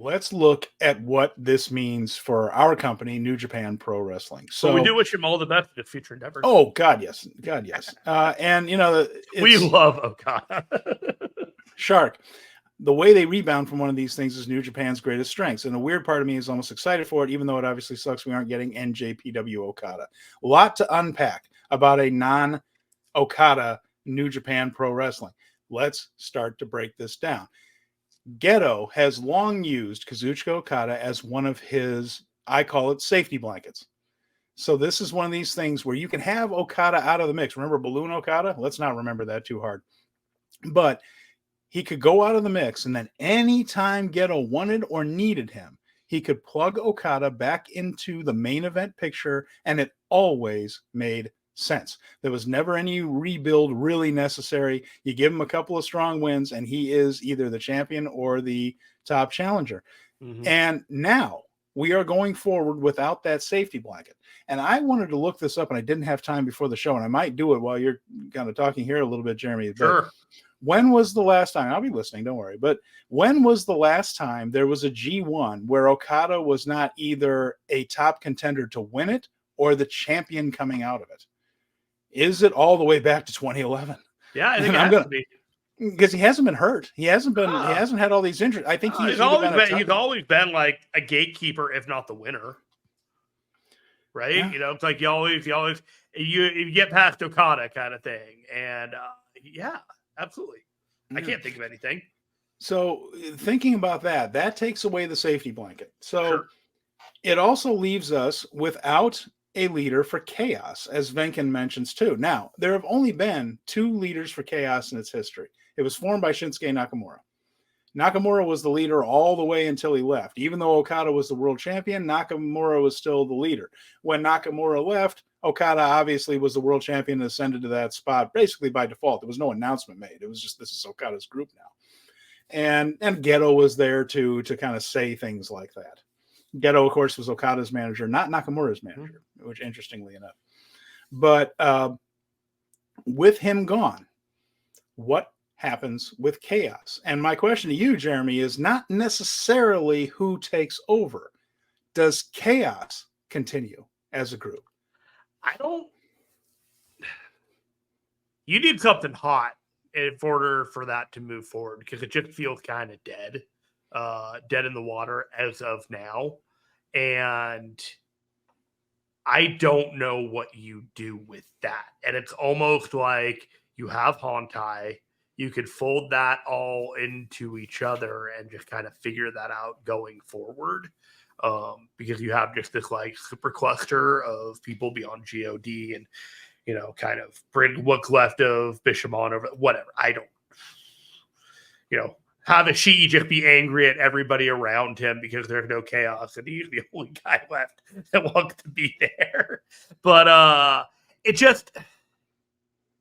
let's look at what this means for our company, New Japan Pro Wrestling. But we So, do wish him all the best in his future endeavors. oh God, yes, God, yes. And we love Okada. Shark. The way they rebound from one of these things is New Japan's greatest strengths. And the weird part of me is almost excited for it, even though it obviously sucks we aren't getting NJPW Okada. A lot to unpack about a non-Okada New Japan Pro Wrestling. Let's start to break this down. Gedo has long used Kazuchika Okada as one of his, I call it, safety blankets. So this is one of these things where you can have Okada out of the mix. Remember Balloon Okada? Let's not remember that too hard. But he could go out of the mix, and then anytime Gedo wanted or needed him, he could plug Okada back into the main event picture, and it always made sense. There was never any rebuild really necessary. You give him a couple of strong wins, and he is either the champion or the top challenger. Mm-hmm. And now we are going forward without that safety blanket. And I wanted to look this up, and I didn't have time before the show, and I might do it while you're kind of talking here a little bit, Jeremy. Sure. When was the last time? I'll be listening, don't worry. But when was the last time there was a G1 where Okada was not either a top contender to win it or the champion coming out of it? Is it all the way back to 2011? Yeah, I think it has to be. Because he hasn't been hurt. He hasn't been. He hasn't had all these injuries. I think he's always been like a gatekeeper, if not the winner. Right? Yeah. It's like you always you get past Okada kind of thing, and yeah. Absolutely. I can't think of anything. So thinking about that takes away the safety blanket. So It also leaves us without a leader for Chaos, as Venkin mentions too. Now, there have only been 2 leaders for Chaos in its history. It was formed by Shinsuke Nakamura. Nakamura was the leader all the way until he left. Even though Okada was the world champion, Nakamura was still the leader. When Nakamura left, Okada obviously was the world champion and ascended to that spot basically by default. There was no announcement made. It was just, this is Okada's group now. And Gedo was there to kind of say things like that. Gedo, of course, was Okada's manager, not Nakamura's manager, which interestingly enough. But with him gone, what happens with Chaos? And my question to you, Jeremy, is not necessarily who takes over. Does Chaos continue as a group? You need something hot in order for that to move forward, because it just feels kind of dead in the water as of now. And I don't know what you do with that. And it's almost like you have Hontai, you could fold that all into each other and just kind of figure that out going forward. Because you have just this like super cluster of people beyond GOD and, kind of bring what's left of Bishamon over, whatever. I don't, have Ishii just be angry at everybody around him because there's no Chaos and he's the only guy left that wants to be there. But it just,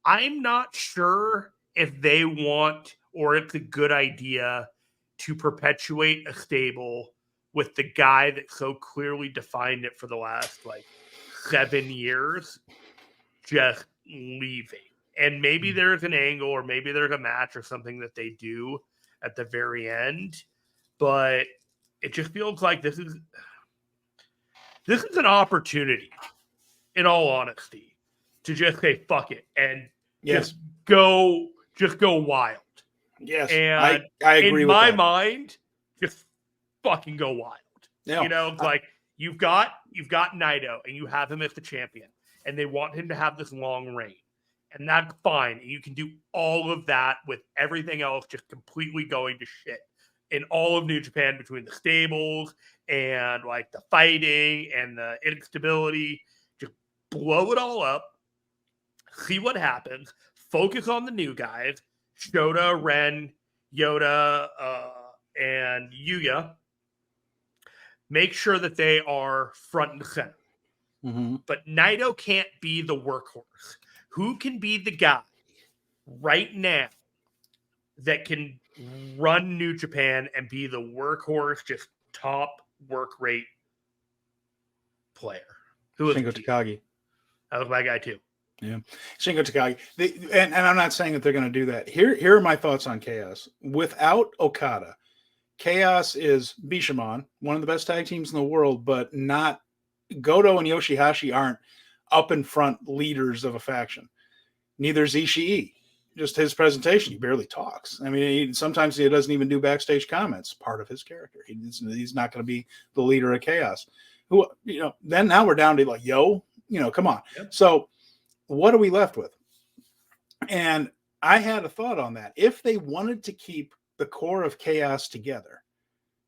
I'm not sure if they want, or it's a good idea to perpetuate a stable with the guy that so clearly defined it for the last 7 years, just leaving. And maybe there's an angle, or maybe there's a match or something that they do at the very end, but it just feels like this is an opportunity, in all honesty, to just say fuck it and just go wild. Yes, and I agree. In with my that. mind, just fucking go wild. Yeah. It's like you've got Naito and you have him as the champion, and they want him to have this long reign. And that's fine. You can do all of that with everything else just completely going to shit in all of New Japan, between the stables and the fighting and the instability. Just blow it all up. See what happens. Focus on the new guys. Shota, Ren, Yoda, and Yuya. Make sure that they are front and center. Mm-hmm. But Naito can't be the workhorse. Who can be the guy right now that can run New Japan and be the workhorse, just top work rate player? Who is Shingo Takagi? That was my guy too. Yeah, Shingo Takagi. And I'm not saying that they're going to do that. Here are my thoughts on Chaos. Without Okada, Chaos is Bishamon, one of the best tag teams in the world, but not Goto and Yoshihashi aren't up in front leaders of a faction. Neither is Ishii. Just his presentation, he barely talks. I mean, sometimes he doesn't even do backstage comments. Part of his character. He's not going to be the leader of Chaos. Who, then now we're down to like, come on. Yep. So what are we left with? And I had a thought on that. If they wanted to keep the core of Chaos together,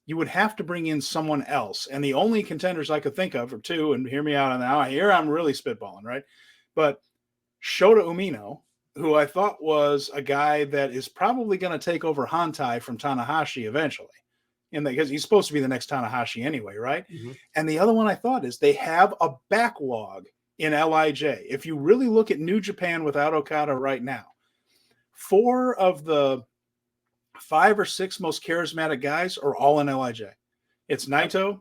you would have to bring in someone else. And the only contenders I could think of are two, and hear me out on that. Here I'm really spitballing, right? But Shota Umino, who I thought was a guy that is probably going to take over Hantai from Tanahashi eventually. Because he's supposed to be the next Tanahashi anyway, right? Mm-hmm. And the other one I thought is they have a backlog in LIJ. If you really look at New Japan without Okada right now, 4 of the 5 or 6 most charismatic guys are all in LIJ. It's Naito,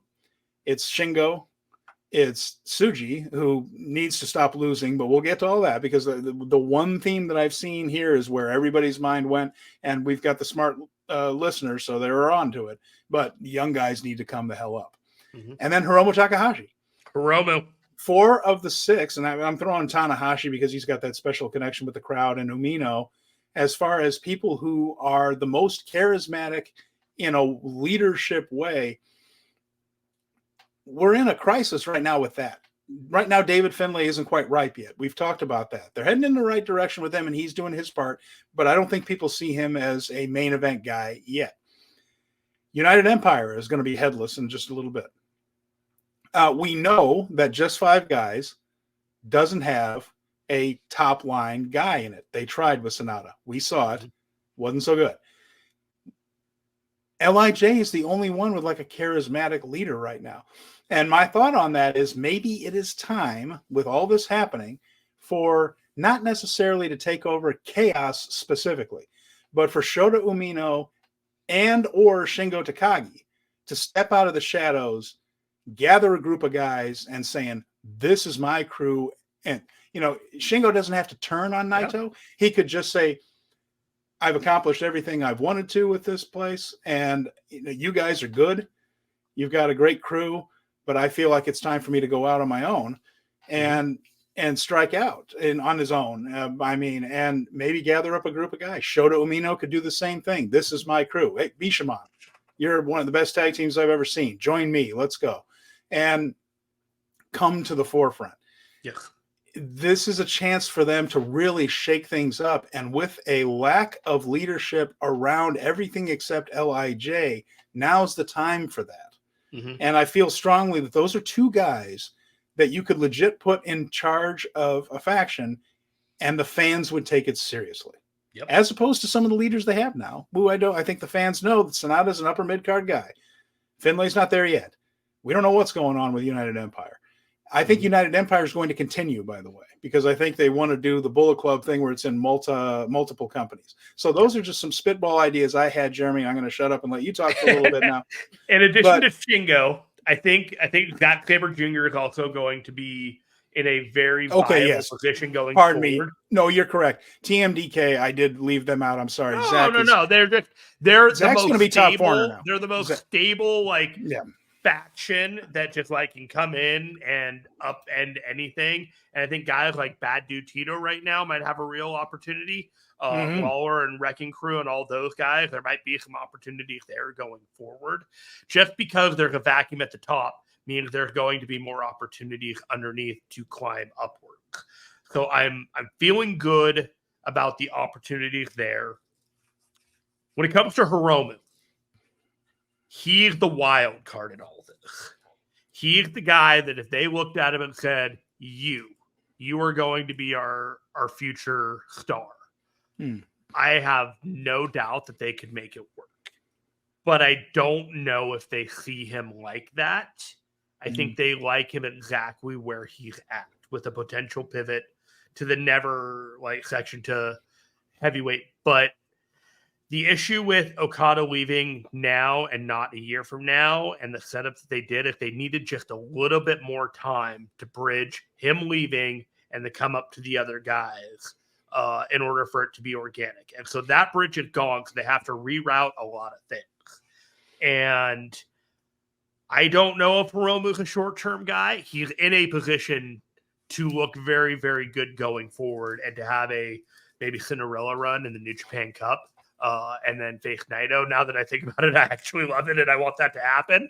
it's Shingo, it's Tsuji, who needs to stop losing, but we'll get to all that because the one theme that I've seen here is where everybody's mind went, and we've got the smart listeners, so they're on to it. But young guys need to come the hell up. Mm-hmm. And then Hiromu Takahashi. 4 of the 6, and I'm throwing Tanahashi because he's got that special connection with the crowd, and Umino, as far as people who are the most charismatic in a leadership way. We're in a crisis right now with that. Right now, David Finlay isn't quite ripe yet. We've talked about that. They're heading in the right direction with him, and he's doing his part, but I don't think people see him as a main event guy yet. United Empire is going to be headless in just a little bit. We know that Just 5 Guys doesn't have a top line guy in it. They tried with Sonata. We saw it. Wasn't so good. LIJ is the only one with like a charismatic leader right now. And my thought on that is maybe it is time, with all this happening, for not necessarily to take over Chaos specifically, but for Shota Umino and or Shingo Takagi to step out of the shadows, gather a group of guys and saying, this is my crew. And, Shingo doesn't have to turn on Naito. Yep. He could just say, I've accomplished everything I've wanted to with this place, and you guys are good. You've got a great crew, but I feel like it's time for me to go out on my own and strike out on his own. And maybe gather up a group of guys. Shota Umino could do the same thing. This is my crew. Hey, Bishamon, you're one of the best tag teams I've ever seen. Join me. Let's go. And come to the forefront. Yes. This is a chance for them to really shake things up. And with a lack of leadership around everything except LIJ, now's the time for that. Mm-hmm. And I feel strongly that those are 2 guys that you could legit put in charge of a faction and the fans would take it seriously. Yep. As opposed to some of the leaders they have now. I think the fans know that Sonata's an upper mid-card guy. Finlay's not there yet. We don't know what's going on with United Empire. I think United Empire is going to continue, by the way, because I think they want to do the Bullet Club thing where it's in multiple companies. So those are just some spitball ideas I had, Jeremy. I'm going to shut up and let you talk for a little bit now. In addition to Shingo, I think Zack Sabre Jr. is also going to be in a very viable position going forward. Me. No, you're correct. TMDK, I did leave them out. I'm sorry. No. They're Zach's the most going to be stable. Top Corner now. They're the most stable, faction that just can come in and upend anything. And I think guys like Bad Dude Tito right now might have a real opportunity. Lawler and Wrecking Crew and all those guys, there might be some opportunities there going forward. Just because there's a vacuum at the top means there's going to be more opportunities underneath to climb upward. So I'm feeling good about the opportunities there. When it comes to Hiromu, he's the wild card in all of this. He's the guy that if they looked at him and said, you are going to be our future star, I have no doubt that they could make it work. But I don't know if they see him like that. I think they like him exactly where he's at, with a potential pivot to the never section to heavyweight. But the issue with Okada leaving now and not a year from now, and the setup that they did, if they needed just a little bit more time to bridge him leaving and to come up to the other guys in order for it to be organic. And so that bridge is gone, so they have to reroute a lot of things. And I don't know if Hiromu's a short-term guy. He's in a position to look very, very good going forward and to have a maybe Cinderella run in the New Japan Cup and then face Naito. Now that I think about it, I actually love it and I want that to happen.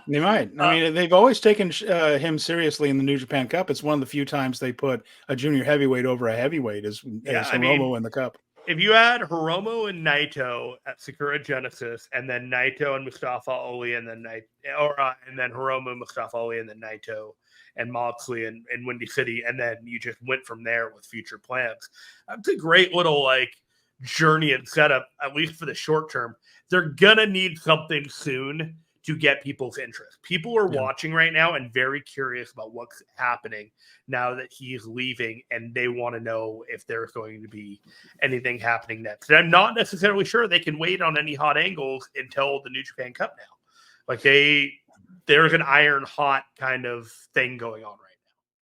They might. I mean, they've always taken him seriously in the New Japan Cup. It's one of the few times they put a junior heavyweight over a heavyweight as Hiromu in the Cup. If you had Hiromu and Naito at Sakura Genesis, and then Naito and Mustafa Ali, and then and then Hiromu, Mustafa Ali, and then Naito and Moxley in Windy City, and then you just went from there with future plans. That's a great little journey and setup, at least for the short term. They're gonna need something soon to get people's interest. People are watching right now and very curious about what's happening now that he's leaving, and they want to know if there's going to be anything happening next. And I'm not necessarily sure they can wait on any hot angles until the New Japan Cup now. There's an iron hot kind of thing going on right